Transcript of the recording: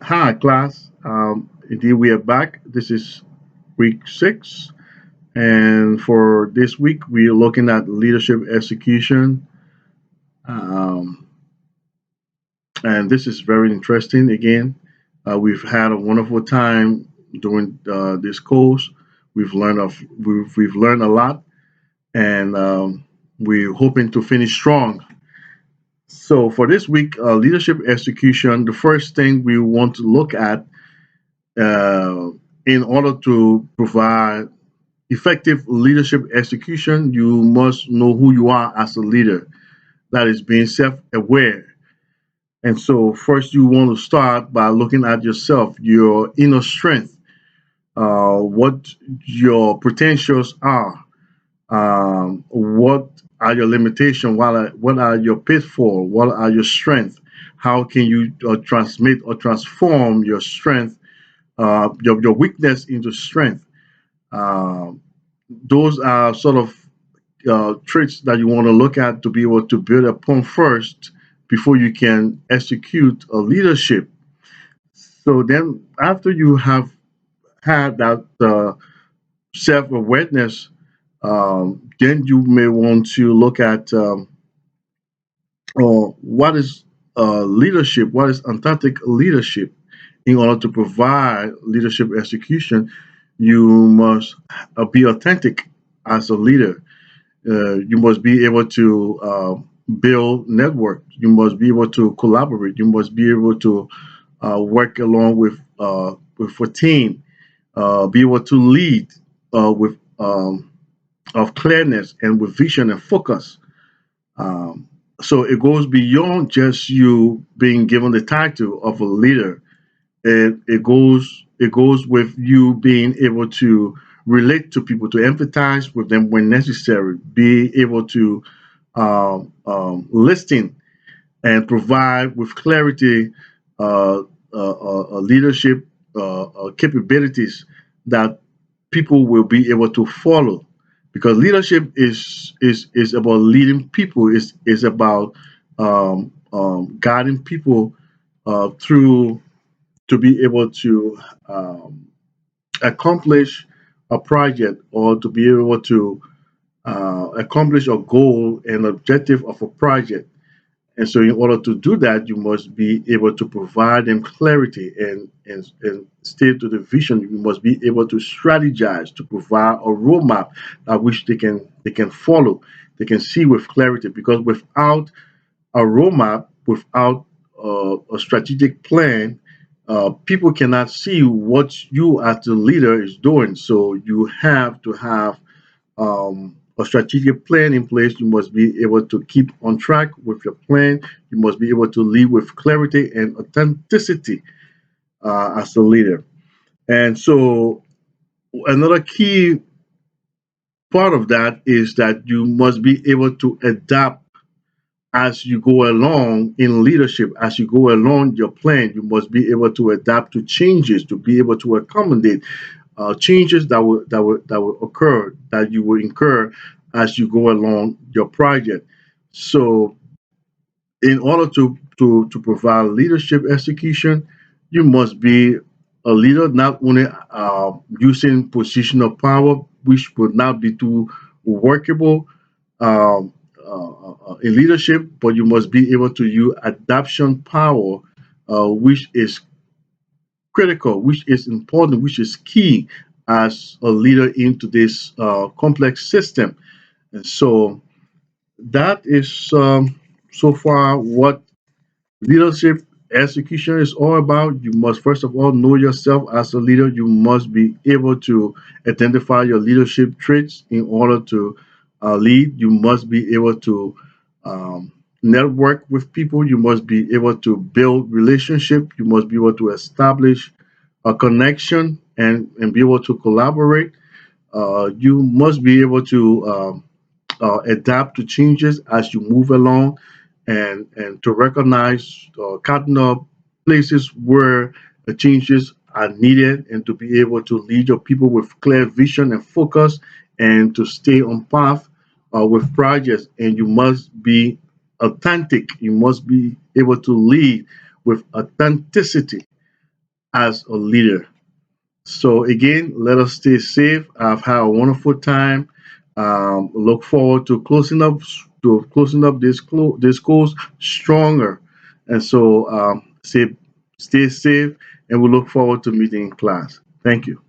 Hi, class. Indeed, we are back. This is week 6. And for this week, we are looking at leadership execution. Um, and this is very interesting. Again, we've had a wonderful time during this course. We've learned a lot, and we're hoping to finish strong. So for this week, leadership execution, the first thing we want to look at uh, in order to provide effective leadership execution, you must know who you are as a leader. That is being self aware. And so, first, you want to start by looking at yourself, your inner strength, what your potentials are, what are your limitations, what are your pitfalls, what are your strengths, how can you transmit or transform your strength, your weakness into strength. Um, those are sort of traits that you want to look at to be able to build upon first before you can execute a leadership. So then, after you have had that self awareness, then you may want to look at what is leadership, what is authentic leadership. In order to provide leadership execution, you must be authentic as a leader. You must be able to build network. You must be able to collaborate. You must be able to work along with a team. Be able to lead with of clearness and with vision and focus. Um, so it goes beyond just you being given the title of a leader. It goes with you being able to relate to people, to empathize with them when necessary, be able to listen and provide with clarity leadership capabilities that people will be able to follow. Because leadership is about leading people, is about guiding people through to be able to accomplish a project or to be able to accomplish a goal and objective of a project. And so, in order to do that, you must be able to provide them clarity and stay to the vision. You must be able to strategize to provide a roadmap that which they can follow, they can see with clarity. Because without a roadmap, without a strategic plan, people cannot see what you as the leader is doing. So you have to have a strategic plan in place. You must be able to keep on track with your plan. You must be able to lead with clarity and authenticity as a leader. And so another key part of that is that you must be able to adapt as you go along in leadership, as you go along your plan. You must be able to adapt to changes, to be able to accommodate changes that will occur, that you will incur as you go along your project. So, in order to provide leadership execution, you must be a leader not only using position of power, which would not be too workable um, in leadership, but you must be able to use adaptation power, which is critical, which is important, which is key as a leader into this complex system. And so that is so far what leadership execution is all about. You must first of all know yourself as a leader. You must be able to identify your leadership traits in order to lead. You must be able to um, network with people. You must be able to build relationship. You must be able to establish a connection and be able to collaborate. You must be able to adapt to changes as you move along and to recognize cardinal places where the changes are needed and to be able to lead your people with clear vision and focus and to stay on path with projects. And you must be authentic. You must be able to lead with authenticity. as a leader. So again, let us stay safe. I've had a wonderful time. Look forward to closing up this course stronger. And so stay safe, and we look forward to meeting in class. Thank you.